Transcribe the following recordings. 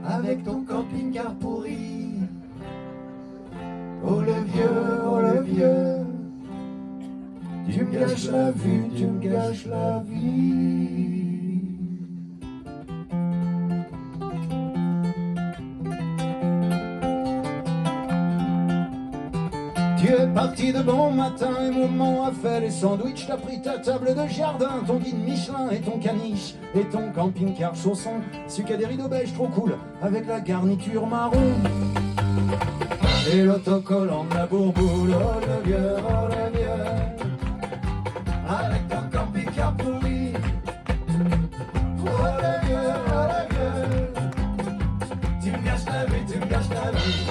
avec ton camping-car pourri. Oh le vieux, tu me gâches la vue, tu me gâches la vie. Tu es parti de bon matin et maman a fait les sandwichs. T'as pris ta table de jardin, ton guide Michelin et ton caniche et ton camping-car chausson. Celui qui a des rideaux beige trop cool avec la garniture marron et l'autocollant de la bourboule. Oh le vieux, avec ton camping-car pourri. Oh le vieux, tu me gâches la vie, tu me gâches la vie.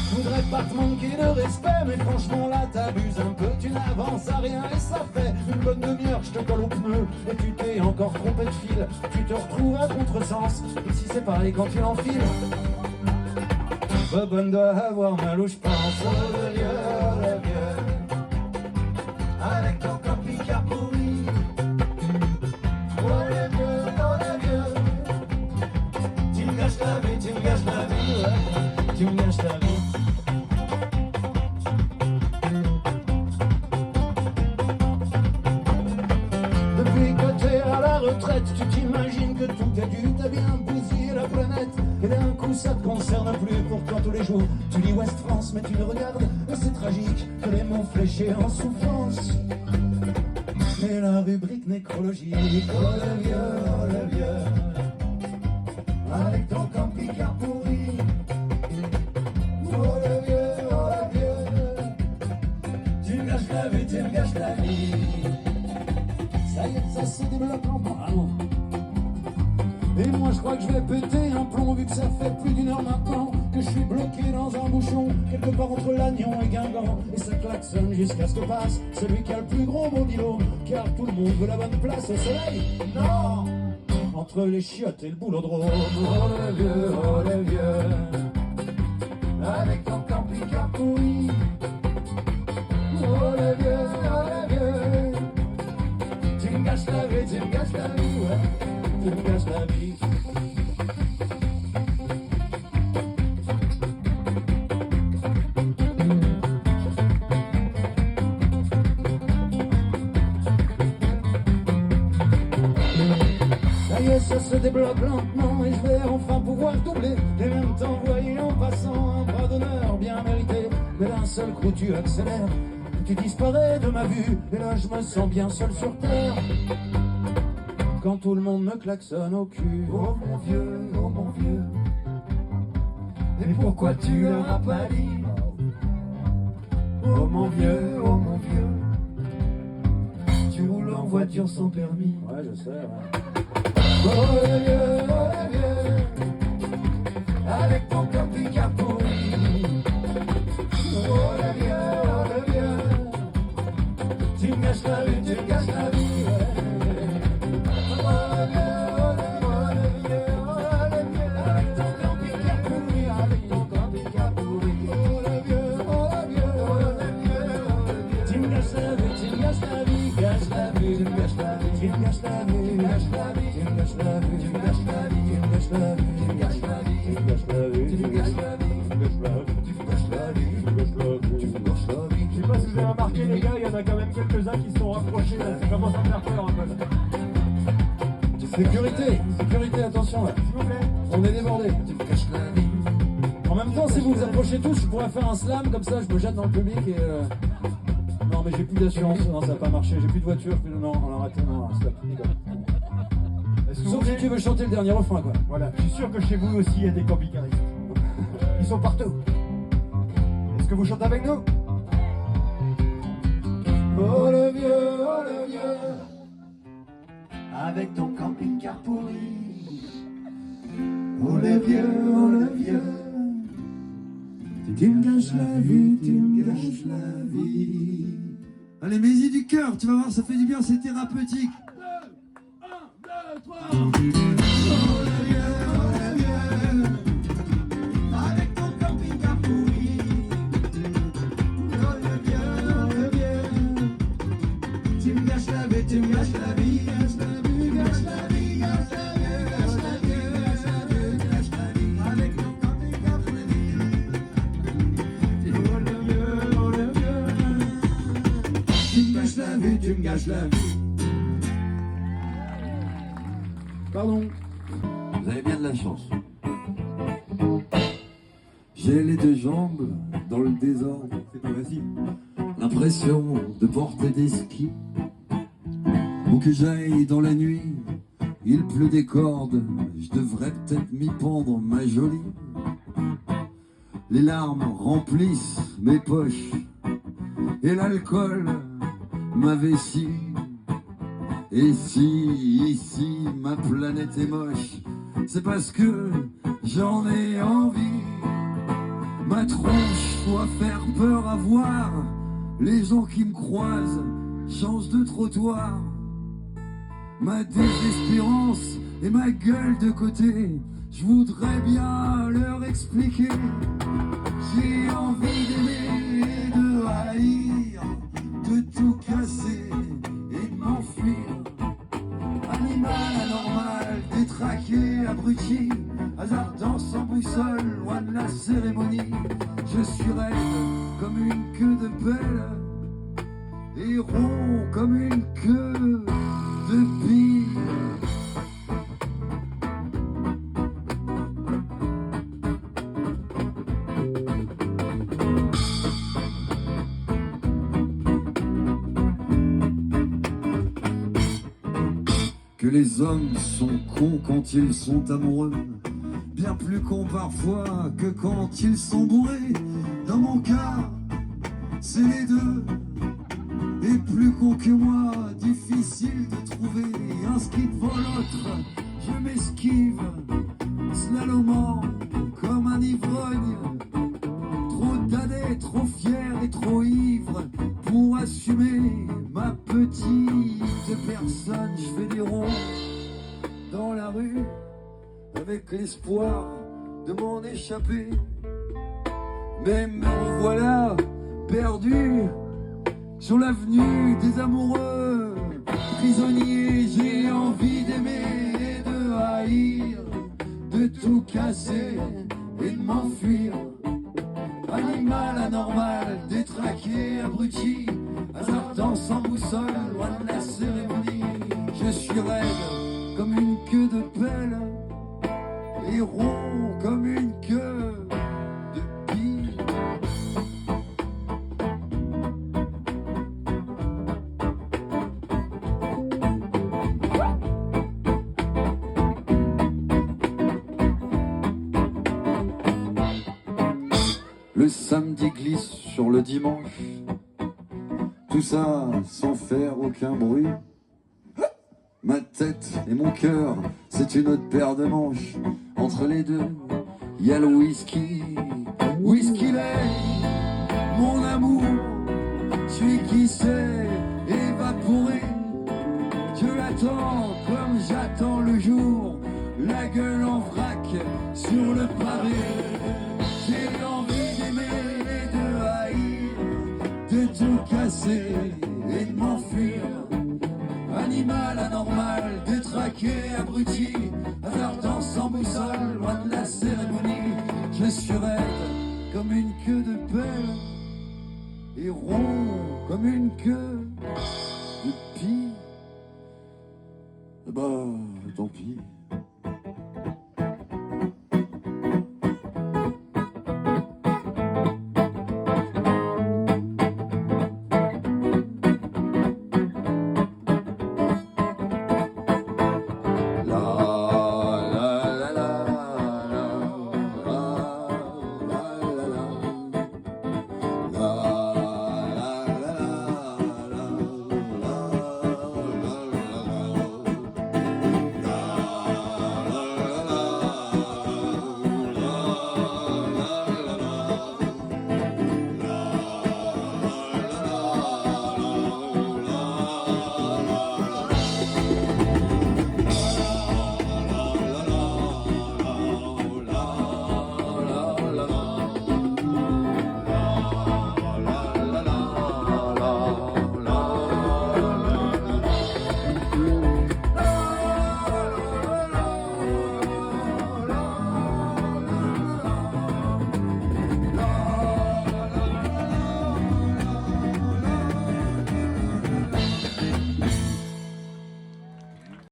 Je voudrais pas te manquer de respect, mais franchement là t'abuses un peu. Tu n'avances à rien et ça fait une bonne demi-heure que je te colle au pneu. Et tu t'es encore trompé de fil, tu te retrouves à contresens. Et si c'est pareil quand tu l'enfiles, Bobonne doit avoir mal où je pense. Oh le vieux, avec ton camping-car pourri. Oh le vieux, tu me gâches la vie, tu me gâches la vie, ouais. Tu me gâches la vie. Depuis que t'es à la retraite, tu t'imagines que tout est dû. T'as bien bousillé la planète et d'un coup ça te concerne plus. Pourtant tous les jours tu lis Ouest France, mais tu le regardes et c'est tragique que les mots fléchés en souffrance. Et la rubrique nécrologique. Oh le vieux, avec ton camping-car pourri. Oh le vieux, tu me gâches la vie, tu me gâches la vie. Ça y est, ça se débloque en parlant. Et moi je crois que je vais péter un plomb, vu que ça fait plus d'une heure maintenant que je suis bloqué dans un bouchon quelque part entre Lannion et Guingamp. Et ça klaxonne jusqu'à ce que passe celui qui a le plus gros mobilo, car tout le monde veut la bonne place au soleil. Non, entre les chiottes et le boulodrome. Oh le vieux, avec ton camping-car pourri. Oh le vieux, tu me gâches la vie, tu me gâches la vie, ouais. Tu me gâches la vie. Ça y est, ça se débloque lentement et je vais enfin pouvoir doubler et même t'envoyer en passant un bras d'honneur bien mérité. Mais d'un seul coup tu accélères, tu disparais de ma vue et là je me sens bien seul sur terre. Quand tout le monde me klaxonne au cul. Oh mon vieux, et pourquoi tu leur as pas dit? Oh mon vieux, tu roules en voiture sans permis. Ouais, je sais, ouais. Oh le vieux, avec ton camping-car pourri. Oh le vieux, tu me gâches la vie, tu me gâches la vie, ouais. Je sais pas si vous avez remarqué les gars, il y en a quand même quelques-uns qui se sont rapprochés là, ça commence à me faire peur un peu là. Sécurité, attention là. S'il vous plaît. On est débordé. En même temps, si vous vous approchez tous, je pourrais faire un slam comme ça, je me jette dans le public et non mais j'ai plus d'assurance, non ça va pas marcher, j'ai plus de voiture, non, on a raté, non, stop. Sauf si tu veux chanter le dernier refrain quoi. Voilà, je suis sûr que chez vous aussi il y a des camping-caristes. Ils sont partout. Est-ce que vous chantez avec nous? Oh le vieux, avec ton camping-car pourri. Oh le vieux, tu me gâches la vie, tu me gâches la vie. Allez, mets-y du cœur, tu vas voir, ça fait du bien, c'est thérapeutique. 1, 2, 3. Oh le vieux, avec ton camping-car pourri. Oh le vieux, tu me gâches la vie, tu me gâches la vie, gâche la vie, gâche la vie, gâche la vie, gâche la vie, gâche la vie. gâche la vie. Pardon. Vous avez bien de la chance. J'ai les deux jambes dans le désordre, C'est pas facile. l'impression de porter des skis. Où que j'aille dans la nuit, il pleut des cordes, je devrais peut-être m'y pendre, ma jolie. Les larmes remplissent mes poches, et l'alcool ma vessie. Et si ici ma planète est moche, c'est parce que j'en ai envie. Ma tronche doit faire peur à voir. Les gens qui me croisent changent de trottoir. Ma désespérance et ma gueule de côté, je voudrais bien leur expliquer. J'ai envie d'aimer et de haïr, de tout casser et de m'enfuir. Animal anormal, détraqué, abruti, hasardant sans boussole, loin de la cérémonie. Je suis raide comme une queue de pelle et rond comme une queue de bille. Que les hommes sont cons quand ils sont amoureux, bien plus cons parfois que quand ils sont bourrés. Dans mon cas, c'est les deux. Et plus con que moi, difficile de trouver un ski devant l'autre. Je m'esquive, slalomant comme un ivrogne. Trop d'années, trop fier et trop ivre pour assumer ma petite personne. Je fais des ronds dans la rue avec l'espoir de m'en échapper. Mais me revoilà perdu sur l'avenue des amoureux. Prisonnier, j'ai envie d'aimer et de haïr, de tout casser et de m'enfuir. Animal anormal, détraqué, abruti, hasardant sans boussole, loin de la cérémonie. Je suis raide comme une queue de pelle et rond comme une queue de pie. Le samedi glisse sur le dimanche, tout ça sans faire aucun bruit. Ma tête et mon cœur, c'est une autre paire de manches. Entre les deux, il y a le whisky. Whisky lait, mon amour, celui qui s'est évaporé. Je l'attends comme j'attends le jour, la gueule en vrac sur le pavé. J'ai envie d'aimer et de haïr, de tout casser et de m'enfuir. Animal anormal, détraqué, abruti, hasardant sans boussole, loin de la cérémonie. Je suis raide comme une queue de pelle et rond comme une queue de pie. Bah, tant pis.